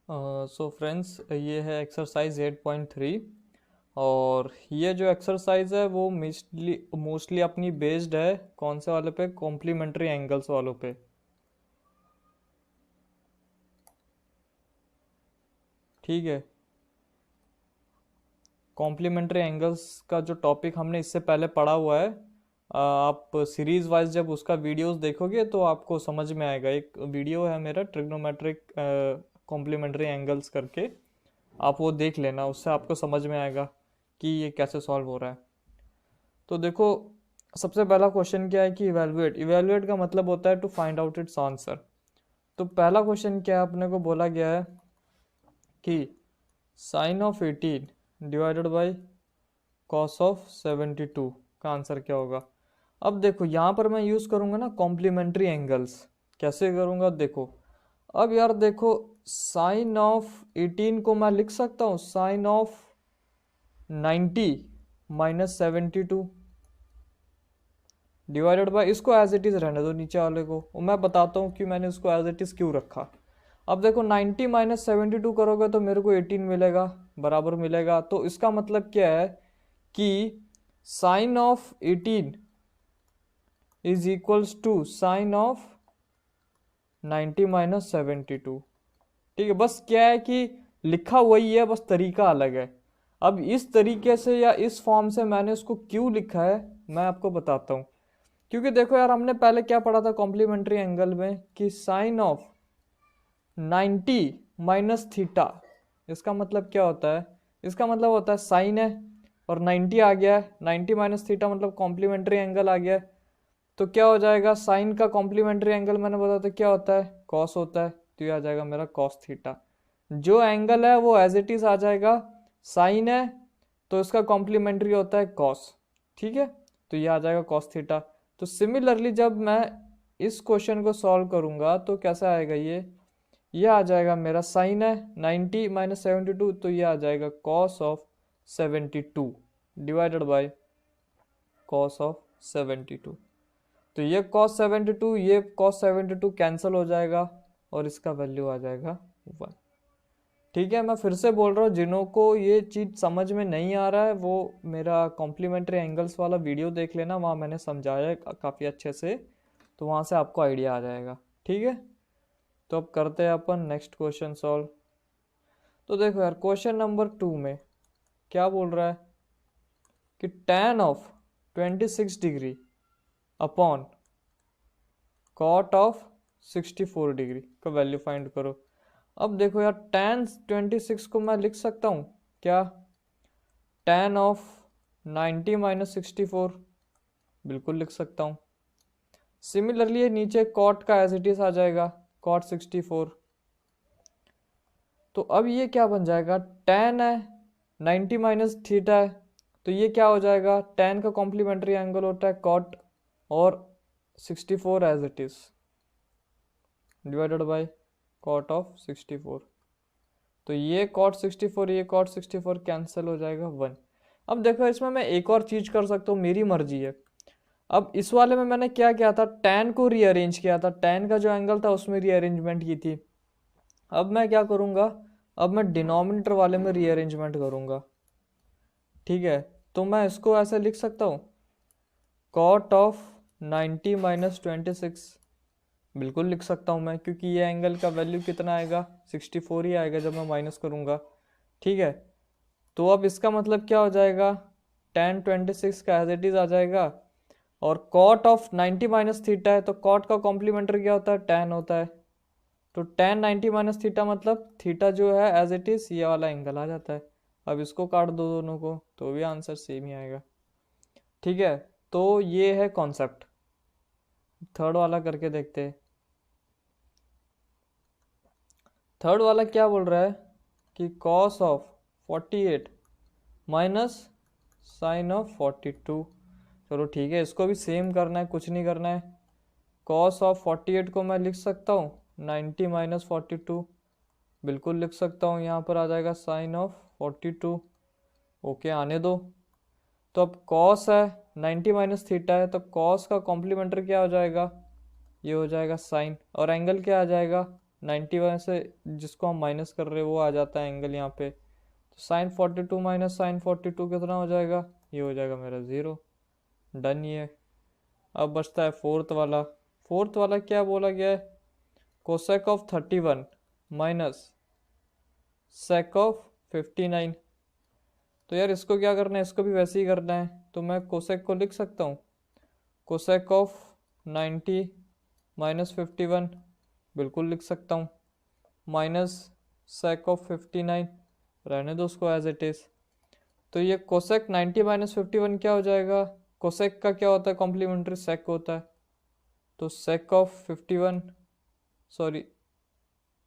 So friends, ये है exercise 8.3। और ये जो एक्सरसाइज है वो मोस्टली मोस्टली अपनी बेस्ड है कौन से वाले पे, कॉम्प्लीमेंट्री एंगल्स वालों पे। ठीक है, कॉम्प्लीमेंट्री एंगल्स का जो टॉपिक हमने इससे पहले पढ़ा हुआ है। आप सीरीज वाइज जब उसका वीडियोस देखोगे तो आपको समझ में आएगा। एक वीडियो है मेरा ट्रिग्नोमेट्रिक कॉम्प्लीमेंट्री एंगल्स करके, आप वो देख लेना, उससे आपको समझ में आएगा कि ये कैसे सॉल्व हो रहा है। तो देखो, सबसे पहला क्वेश्चन क्या है कि इवेलुएट। इवेलुएट का मतलब होता है to find out its answer. तो पहला क्वेश्चन क्या है, अपने को बोला गया है कि sine of 18 divided by cos of 72 का आंसर क्या होगा। अब देखो, यहाँ पर मैं यूज़ करूँगा ना कॉम्प्लीमेंट्री एंगल्स। कैसे करूँगा देखो, अब यार देखो, साइन ऑफ 18 को मैं लिख सकता हूँ sine of 90 minus 72 divided by, इसको एज इट इज़ रहने दो नीचे वाले को, और मैं बताता हूँ कि मैंने उसको एज इट इज़ क्यों रखा। अब देखो 90 माइनस 72 करोगे तो मेरे को 18 मिलेगा, बराबर मिलेगा। तो इसका मतलब क्या है कि sine of 18 is equals to sine of 90 minus 72। ठीक है, बस क्या है कि लिखा वही है, बस तरीका अलग है। अब इस तरीके से या इस फॉर्म से मैंने उसको क्यों लिखा है मैं आपको बताता हूँ। क्योंकि देखो यार, हमने पहले क्या पढ़ा था कॉम्प्लीमेंट्री एंगल में कि साइन ऑफ 90 माइनस थीटा, इसका मतलब क्या होता है, इसका मतलब होता है साइन है और 90 आ गया है, 90 माइनस थीटा मतलब कॉम्प्लीमेंट्री एंगल आ गया है। तो क्या हो जाएगा, साइन का कॉम्प्लीमेंट्री एंगल मैंने बताया था क्या होता है, कॉस होता है। तो ये आ जाएगा मेरा कॉस थीटा। जो एंगल है वो एज इट इज आ जाएगा, साइन है तो इसका कॉम्प्लीमेंट्री होता है कॉस। ठीक है, तो ये आ जाएगा कॉस थीटा। तो सिमिलरली जब मैं इस क्वेश्चन को सॉल्व करूंगा तो कैसा आएगा, ये आ जाएगा मेरा साइन है 90 माइनस 72, तो ये आ जाएगा cos of 72 divided by cos of 72। तो ये cos 72, ये cos 72 कैंसिल हो जाएगा और इसका वैल्यू आ जाएगा 1। ठीक है, मैं फिर से बोल रहा हूँ, जिन्हों को ये चीज़ समझ में नहीं आ रहा है वो मेरा कॉम्प्लीमेंट्री एंगल्स वाला वीडियो देख लेना, वहाँ मैंने समझाया है काफ़ी अच्छे से, तो वहाँ से आपको आइडिया आ जाएगा। ठीक है, तो अब करते हैं अपन नेक्स्ट क्वेश्चन सॉल्व। तो देखो यार, क्वेश्चन नंबर 2 में क्या बोल रहा है कि tan of 26 degree upon cot of 64 degree का वैल्यू फाइंड करो। अब देखो यार, tan 26 को मैं लिख सकता हूँ क्या, tan ऑफ 90 माइनस 64, बिल्कुल लिख सकता हूँ। सिमिलरली ये नीचे कॉट का एज इट इज आ जाएगा, कॉट 64। तो अब ये क्या बन जाएगा, tan है 90 माइनस थीटा है, तो ये क्या हो जाएगा, tan का कॉम्प्लीमेंट्री एंगल होता है कॉट और 64 as it is divided by cot of 64। तो ये कॉट 64, ये कॉट 64 कैंसिल हो जाएगा 1। अब देखो, इसमें मैं एक और चीज कर सकता हूँ, मेरी मर्जी है। अब इस वाले में मैंने क्या किया था, tan को रीअरेंज किया था, tan का जो एंगल था उसमें रीअरेंजमेंट की थी। अब मैं क्या करूँगा, अब मैं डिनोमिनेटर वाले में रीअरेंजमेंट करूँगा। ठीक है, तो मैं इसको ऐसे लिख सकता हूँ, कॉट ऑफ 90 माइनस 26, बिल्कुल लिख सकता हूँ मैं, क्योंकि ये एंगल का वैल्यू कितना आएगा, 64 ही आएगा जब मैं माइनस करूँगा। ठीक है, तो अब इसका मतलब क्या हो जाएगा, tan 26 का एज इट इज आ जाएगा, और कॉट ऑफ 90 माइनस थीटा है तो कॉट का कॉम्प्लीमेंट्री क्या होता है, tan होता है। तो tan 90 माइनस थीटा मतलब थीटा जो है एज इट इज ये वाला एंगल आ जाता है। अब इसको काट दो दोनों को तो भी आंसर सेम ही आएगा। ठीक है, तो ये है कॉन्सेप्ट। थर्ड वाला करके देखते हैं। थर्ड वाला क्या बोल रहा है कि cos of 48 minus sine of 42। चलो ठीक है, इसको भी सेम करना है, कुछ नहीं करना है। cos ऑफ 48 को मैं लिख सकता हूँ 90 माइनस 42, बिल्कुल लिख सकता हूँ। यहाँ पर आ जाएगा साइन ऑफ 42। ओके, आने दो। तो अब cos है 90 माइनस थीटा है, तो cos का कॉम्प्लीमेंट्री क्या हो जाएगा, ये हो जाएगा साइन, और एंगल क्या आ जाएगा 90 में से जिसको हम माइनस कर रहे हैं वो आ जाता है एंगल यहाँ पे, तो साइन 42 माइनस साइन 42 कितना हो जाएगा, ये हो जाएगा मेरा 0। डन ये। अब बचता है फोर्थ वाला। फोर्थ वाला क्या बोला गया है, cosec of 31 minus sake of 59। तो यार इसको क्या करना है, इसको भी वैसे ही करना है, तो मैं कोसेक को लिख सकता हूँ, कोसेक ऑफ 90 माइनस 51 बिल्कुल लिख सकता हूँ, माइनस सेक ऑफ 59 रहने दो उसको एज इट इज़। तो ये कोसेक 90 माइनस 51 क्या हो जाएगा, कोसेक का क्या होता है, कॉम्प्लीमेंट्री सेक होता है, तो सेक ऑफ 51, सॉरी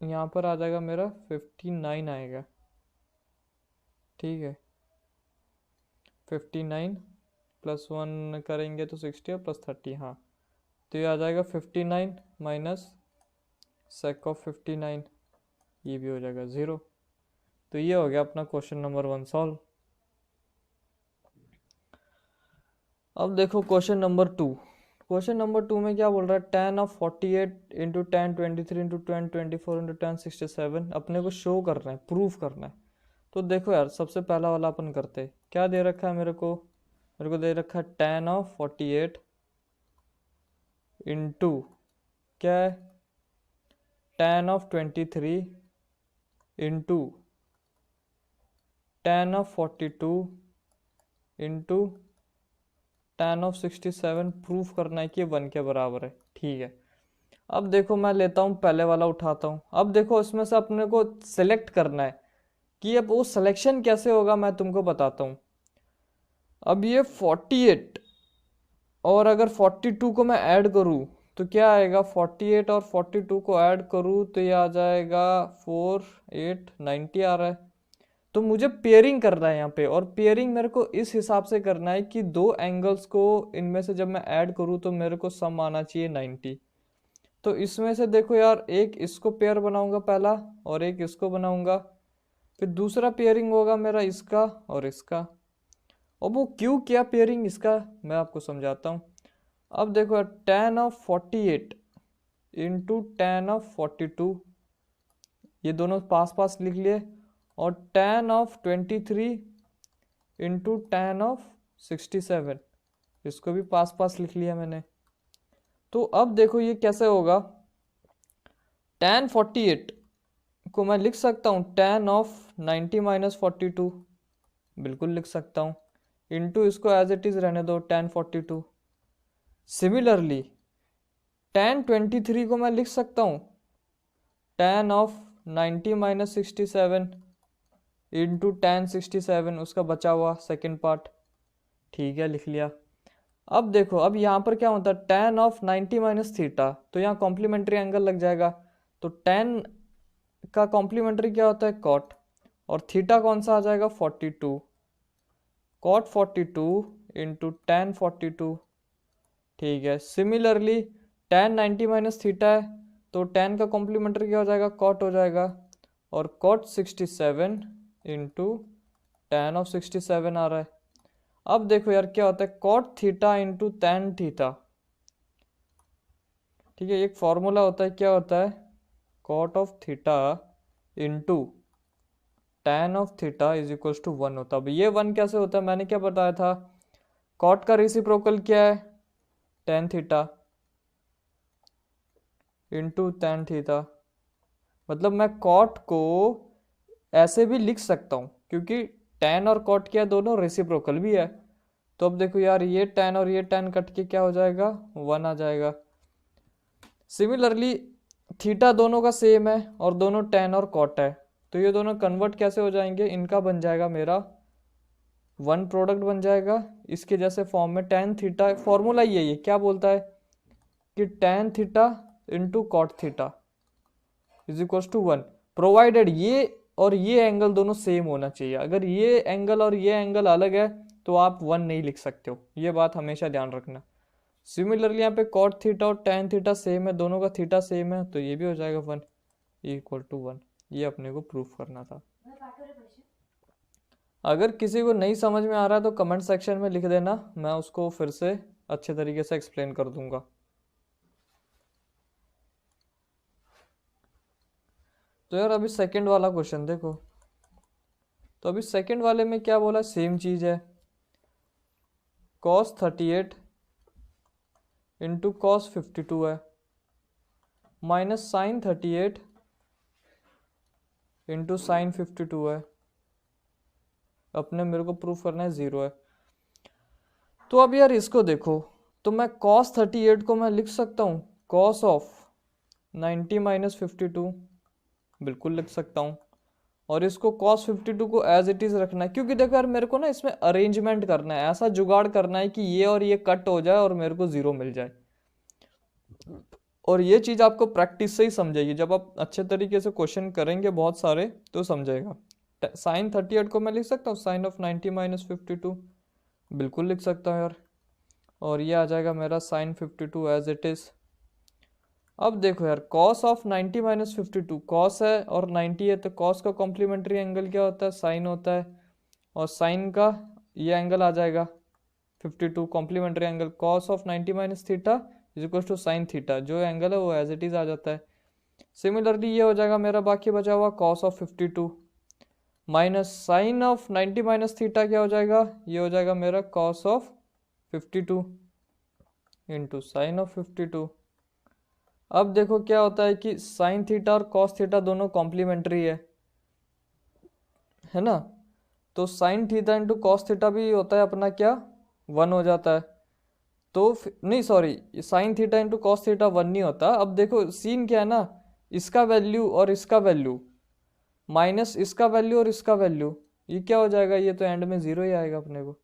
यहाँ पर आ जाएगा मेरा 59 आएगा, ठीक है। 59 प्लस 1 करेंगे तो 60 और प्लस 30, हाँ, तो ये आ जाएगा 59 माइनस सेक ऑफ 59, ये भी हो जाएगा 0। तो ये हो गया अपना क्वेश्चन नंबर 1 सॉल्व। अब देखो क्वेश्चन नंबर 2। क्वेश्चन नंबर 2 में क्या बोल रहा है, tan of 48 into tan 23 into tan 24 into tan 67 अपने को शो करना है, प्रूफ करना है। तो देखो यार सबसे पहला वाला अपन करते हैं, क्या दे रखा है मेरे को दे रखा है tan ऑफ 48 इंटू क्या है tan of 23 into tan of 42 into tan of 67, proof करना है कि 1 के बराबर है, ठीक है। अब देखो मैं लेता हूँ पहले वाला उठाता हूँ। अब देखो इसमें से अपने को सिलेक्ट करना है कि अब वो सिलेक्शन कैसे होगा, मैं तुमको बताता हूँ। अब ये 48 और अगर 42 को मैं ऐड करूँ तो क्या आएगा, 48 और 42 को ऐड करूँ तो ये आ जाएगा 4 8 90 आ रहा है। तो मुझे पेयरिंग करना है यहाँ पे, और पेयरिंग मेरे को इस हिसाब से करना है कि दो एंगल्स को इनमें से जब मैं ऐड करूँ तो मेरे को सम आना चाहिए 90। तो इसमें से देखो यार एक इसको पेयर बनाऊंगा पहला और एक इसको बनाऊंगा, फिर दूसरा पेयरिंग होगा मेरा इसका और इसका। और वो क्यों किया पेयरिंग इसका मैं आपको समझाता हूँ। अब देखो यार tan of 48 into tan of 42, ये दोनों पास पास लिख लिए, और tan of 23 into tan of 67, इसको भी पास पास लिख लिया मैंने। तो अब देखो ये कैसे होगा, tan 48 को मैं लिख सकता हूँ tan ऑफ 90 माइनस 42, बिल्कुल लिख सकता हूँ, इंटू इसको एज इट इज़ रहने दो tan 42। सिमिलरली tan 23 को मैं लिख सकता हूँ tan of 90 minus 67 into tan 67, उसका बचा हुआ सेकेंड पार्ट, ठीक है लिख लिया। अब देखो अब यहाँ पर क्या होता है, tan ऑफ 90 माइनस थीटा, तो यहाँ कॉम्प्लीमेंट्री एंगल लग जाएगा, तो tan का कॉम्प्लीमेंट्री क्या होता है cot, और थीटा कौन सा आ जाएगा 42, cot 42 इंटू tan 42, ठीक है। सिमिलरली tan 90 माइनस थीटा है तो tan का कॉम्प्लीमेंट्री क्या हो जाएगा cot हो जाएगा, और cot 67 इंटू tan ऑफ 67 आ रहा है। अब देखो यार क्या होता है cot theta into tan theta, ठीक है, एक फॉर्मूला होता है, क्या होता है cot of theta into tan of theta is equals to 1 होता है। अब ये 1 कैसे होता है, मैंने क्या बताया था, cot का रेसिप्रोकल क्या है tan theta into tan theta, मतलब मैं cot को ऐसे भी लिख सकता हूँ क्योंकि tan और cot क्या है, दोनों रेसिप्रोकल भी है। तो अब देखो यार ये tan और ये tan कट के क्या हो जाएगा 1 आ जाएगा। सिमिलरली थीटा दोनों का सेम है और दोनों tan और cot है, तो ये दोनों कन्वर्ट कैसे हो जाएंगे, इनका बन जाएगा मेरा 1 प्रोडक्ट बन जाएगा इसके जैसे फॉर्म में। tan थीटा फॉर्मूला यही है, क्या बोलता है कि tan theta into cot theta is equals to 1, provided ये और ये एंगल दोनों सेम होना चाहिए। अगर ये एंगल और ये एंगल अलग है तो आप 1 नहीं लिख सकते हो, ये बात हमेशा ध्यान रखना। सिमिलरली यहाँ पे कॉट थीटा और tan थीटा सेम है, दोनों का थीटा सेम है, तो ये भी हो जाएगा 1 इक्वल टू 1। ये अपने को प्रूफ करना था। अगर किसी को नहीं समझ में आ रहा है तो कमेंट सेक्शन में लिख देना, मैं उसको फिर से अच्छे तरीके से एक्सप्लेन कर दूंगा। तो यार अभी सेकंड वाला क्वेश्चन देखो, तो अभी सेकंड वाले में क्या बोला, सेम चीज है, cos 38 इंटू cos 52 है, माइनस साइन 38 इंटू साइन 52 है, अपने मेरे को प्रूफ करना है 0 है। तो अब यार इसको देखो, तो मैं cos 38 को मैं लिख सकता हूँ cos ऑफ 90 माइनस 52, बिल्कुल लिख सकता हूँ। और इसको cos 52 को एज इट इज रखना है, क्योंकि देखो यार मेरे को ना इसमें अरेंजमेंट करना है, ऐसा जुगाड़ करना है कि ये और ये कट हो जाए और मेरे को 0 मिल जाए। और ये चीज आपको प्रैक्टिस से ही समझेगी, जब आप अच्छे तरीके से क्वेश्चन करेंगे बहुत सारे तो समझेगा। साइन 38 को मैं लिख सकता हूँ साइन ऑफ 90 माइनस 52, बिल्कुल लिख सकता हूँ यार। और ये आ जाएगा मेरा साइन 52 एज इट इज। अब देखो यार cos ऑफ 90 माइनस 52, कॉस है और 90 है, तो cos का कॉम्प्लीमेंट्री एंगल क्या होता है, साइन होता है। और साइन का ये एंगल आ जाएगा 52, complementary angle cos of 90 minus theta is equal to sine theta, जो एंगल है वो एज इट इज आ जाता है। सिमिलरली ये हो जाएगा मेरा बाकी बचा हुआ cos of 52 minus sine of 90 minus theta, क्या हो जाएगा, ये हो जाएगा मेरा cos of 52 into sine of 52। अब देखो क्या होता है कि साइन थीटा और कॉस थीटा दोनों कॉम्प्लीमेंट्री है ना, तो sine theta into cos theta भी होता है अपना क्या, 1 हो जाता है। तो नहीं sorry, sign theta into cos theta 1 नहीं होता। अब देखो सीन क्या है ना, इसका वैल्यू और इसका वैल्यू माइनस इसका वैल्यू और इसका वैल्यू, ये क्या हो जाएगा, ये तो एंड में 0 ही आएगा अपने को।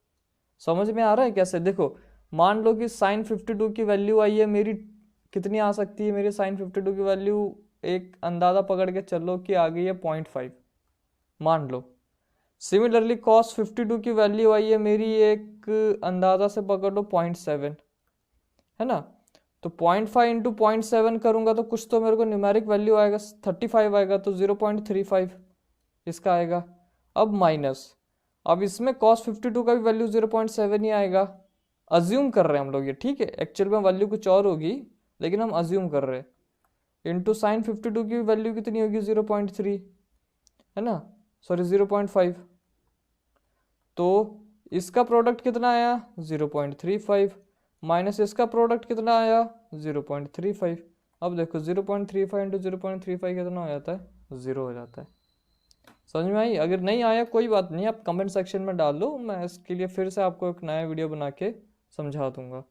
समझ में आ रहा है कैसे, देखो मान लो कि साइन 52 की वैल्यू आई है मेरी, कितनी आ सकती है मेरी साइन 52 की वैल्यू, एक अंदाजा पकड़ के चलो कि आ गई है 0.5 मान लो। सिमिलरली cos 52 की वैल्यू आई है मेरी, एक अंदाजा से पकड़ लो 0.7, है ना। तो 0.5 इंटू 0.7 करूंगा तो कुछ तो मेरे को न्यूमेरिक वैल्यू आएगा, 35 आएगा, तो 0.35 इसका आएगा। अब माइनस, अब इसमें cos 52 का भी वैल्यू 0.7 ही आएगा, अज्यूम कर रहे हैं हम लोग ये, ठीक है, एक्चुअल में वैल्यू कुछ और होगी लेकिन हम अज्यूम कर रहे हैं। इंटू साइन 52 की वैल्यू कितनी होगी, 0.3, है ना, सॉरी 0.5, तो इसका प्रोडक्ट कितना आया 0.35 माइनस इसका प्रोडक्ट कितना आया 0.35। अब देखो 0.35 इंटू 0.35 कितना हो जाता है, 0 हो जाता है। समझ में आई, अगर नहीं आया कोई बात नहीं, आप कमेंट सेक्शन में डाल दो, मैं इसके लिए फिर से आपको एक नया वीडियो बना के समझा दूंगा।